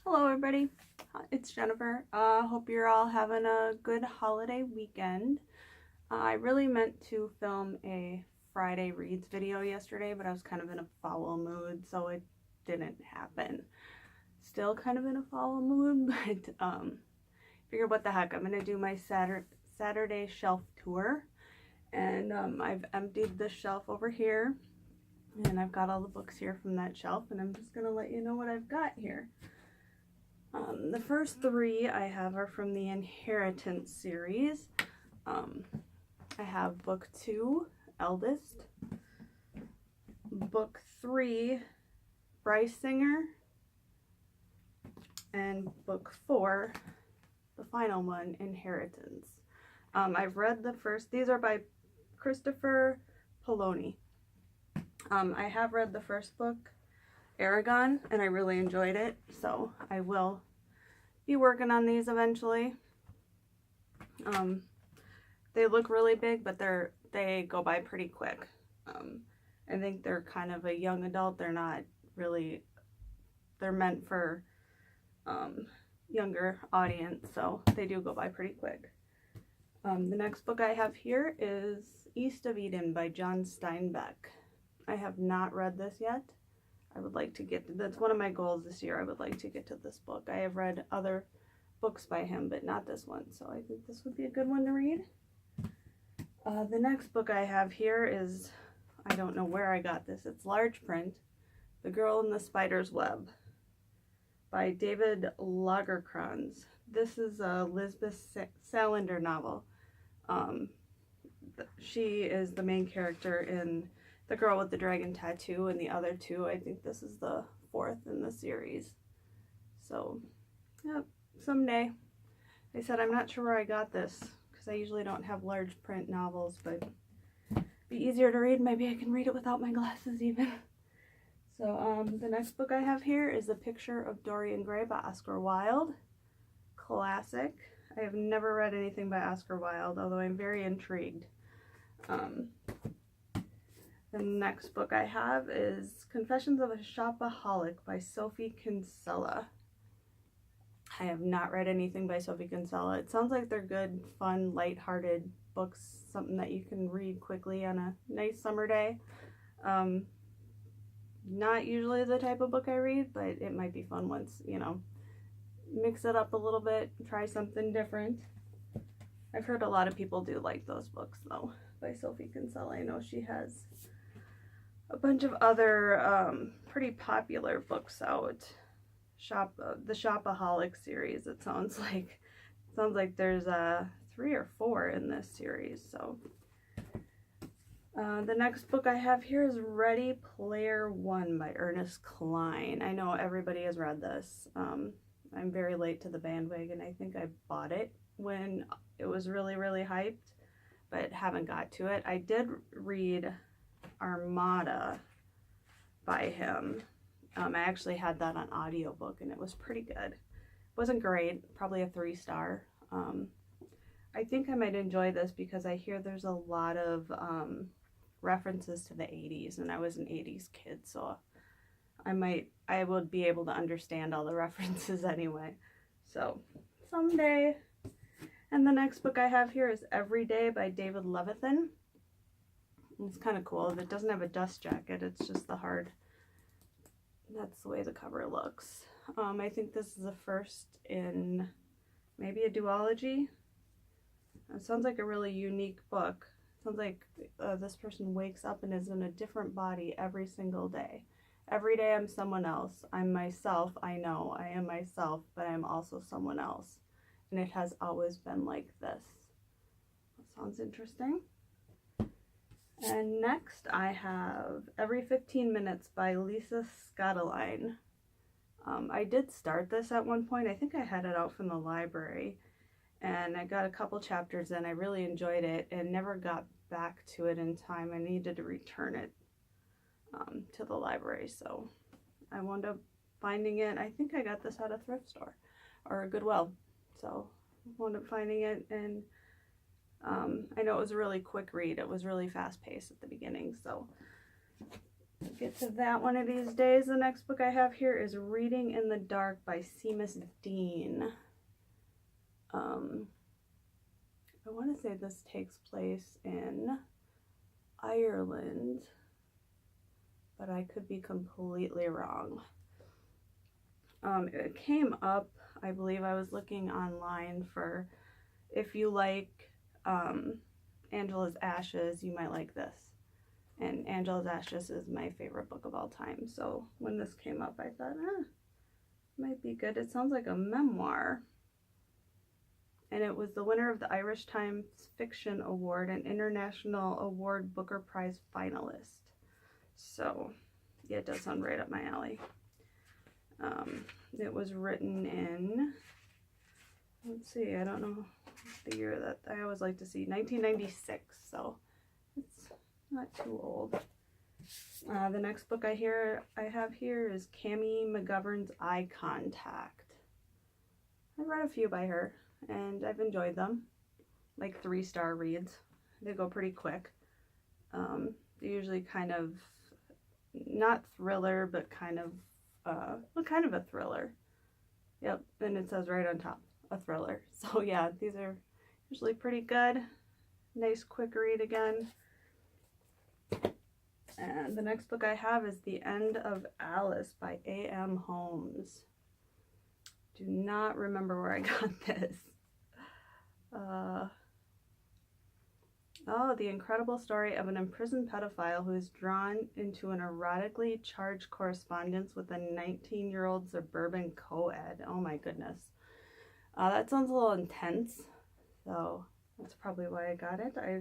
Hello everybody, it's Jennifer. Hope you're all having a good holiday weekend. I really meant to film a Friday Reads video yesterday, but I was kind of in a foul mood, so it didn't happen. Still kind of in a foul mood, but figured what the heck, I'm gonna do my Saturday shelf tour. And I've emptied the shelf over here, and I've got all the books here from that shelf, and I'm just gonna let you know what I've got here. The first three I have are from the Inheritance series. I have book 2, Eldest, book 3, Bryce Singer, and book 4, the final one, Inheritance. I've read the first, these are by Christopher Poloni. I have read the first book, Eragon, and I really enjoyed it, so I will be working on these eventually. They look really big, but they go by pretty quick. I think they're kind of a young adult. They're not really, they're meant for younger audience, so they do go by pretty quick. The next book I have here is East of Eden by John Steinbeck. I have not read this yet. I would like to get, that's one of my goals this year. I would like to get to this book. I have read other books by him, but not this one, so I think this would be a good one to read. The next book I have here is, I don't know where I got this, it's large print, The Girl in the Spider's Web by David Lagercrantz. This is a Lisbeth Salander novel. She is the main character in The Girl with the Dragon Tattoo, and the other two, I think this is the 4th in the series. So, yep, someday. They said, I'm not sure where I got this, because I usually don't have large print novels, but be easier to read. Maybe I can read it without my glasses even. So the next book I have here is A Picture of Dorian Gray by Oscar Wilde. Classic. I have never read anything by Oscar Wilde, although I'm very intrigued. The next book I have is Confessions of a Shopaholic by Sophie Kinsella. I have not read anything by Sophie Kinsella. It sounds like they're good, fun, lighthearted books, something that you can read quickly on a nice summer day. Not usually the type of book I read, but it might be fun once, you know, mix it up a little bit, try something different. I've heard a lot of people do like those books, though, by Sophie Kinsella. I know she has a bunch of other pretty popular books out. The Shopaholic series, it sounds like. It sounds like there's 3 or 4 in this series, so. The next book I have here is Ready Player One by Ernest Cline. I know everybody has read this. I'm very late to the bandwagon. I think I bought it when it was really, really hyped, but haven't got to it. I did read Armada by him. I actually had that on audiobook, and it was pretty good. It wasn't great, probably a 3-star. I think I might enjoy this because I hear there's a lot of references to the 80s, and I was an 80s kid, so I would be able to understand all the references anyway. So, someday. And the next book I have here is Every Day by David Levithan. It's kind of cool. It doesn't have a dust jacket, it's just the hard. That's the way the cover looks. I think this is the first in maybe a duology. It sounds like a really unique book. It sounds like this person wakes up and is in a different body every single day. Every day I'm someone else. I'm myself. I know I am myself, but I'm also someone else. And it has always been like this. That sounds interesting. And next I have Every 15 Minutes by Lisa Scottoline. I did start this at one point. I think I had it out from the library, and I got a couple chapters in. I really enjoyed it and never got back to it in time. I needed to return it to the library, so I wound up finding it. I think I got this at a thrift store or a Goodwill, so I wound up finding it, and I know it was a really quick read. It was really fast-paced at the beginning, so We'll get to that one of these days. The next book I have here is Reading in the Dark by Seamus Dean. I want to say this takes place in Ireland, but I could be completely wrong. It came up, I believe I was looking online for, if you like Angela's Ashes, you might like this. And Angela's Ashes is my favorite book of all time. So when this came up, I thought, might be good. It sounds like a memoir. And it was the winner of the Irish Times Fiction Award and International Award Booker Prize finalist. So, yeah, it does sound right up my alley. It was written in, let's see, I don't know the year that, I always like to see, 1996, so it's not too old. The next book I have here is Cammie McGovern's Eye Contact. I've read a few by her, and I've enjoyed them. Like 3-star reads. They go pretty quick. They're usually kind of, not thriller, but kind of a thriller. Yep, and it says right on top, a thriller. So yeah, these are usually pretty good. Nice quick read again. And the next book I have is The End of Alice by A.M. Holmes. Do not remember where I got this. Oh, the incredible story of an imprisoned pedophile who is drawn into an erotically charged correspondence with a 19-year-old suburban co-ed. Oh my goodness. That sounds a little intense, so that's probably why I got it. I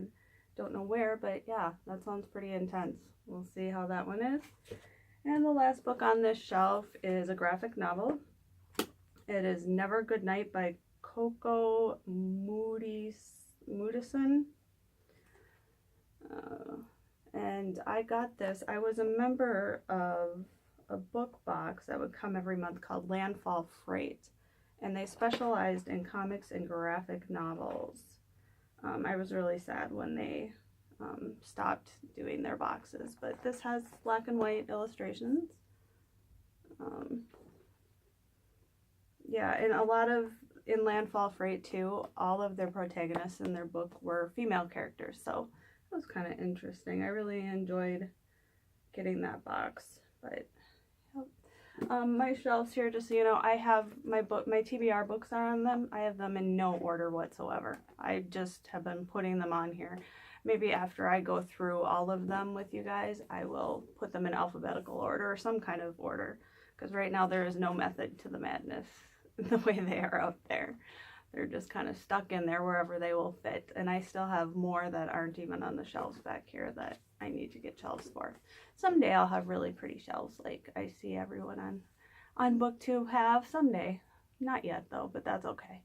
don't know where, but yeah, that sounds pretty intense. We'll see how that one is. And the last book on this shelf is a graphic novel. It is Never Good Night by Coco Moodysson. And I got this. I was a member of a book box that would come every month called Landfall Freight, and they specialized in comics and graphic novels. I was really sad when they stopped doing their boxes, but this has black and white illustrations. Yeah, and in Landfall Freight too, all of their protagonists in their book were female characters, so it was kind of interesting. I really enjoyed getting that box. But my shelves here, just so you know, I have my TBR books are on them. I have them in no order whatsoever. I just have been putting them on here. Maybe after I go through all of them with you guys, I will put them in alphabetical order or some kind of order, because right now there is no method to the madness the way they are up there. They're just kind of stuck in there wherever they will fit. And I still have more that aren't even on the shelves back here that I need to get shelves for. Someday I'll have really pretty shelves like I see everyone on BookTube have. Someday. Not yet though, but that's okay.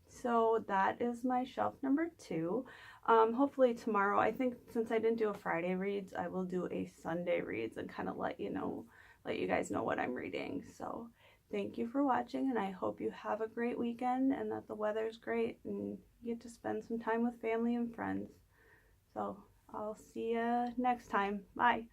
So that is my shelf number 2. Hopefully tomorrow, I think since I didn't do a Friday reads, I will do a Sunday reads and kind of let you guys know what I'm reading. So thank you for watching, and I hope you have a great weekend and that the weather's great and you get to spend some time with family and friends. So I'll see you next time. Bye.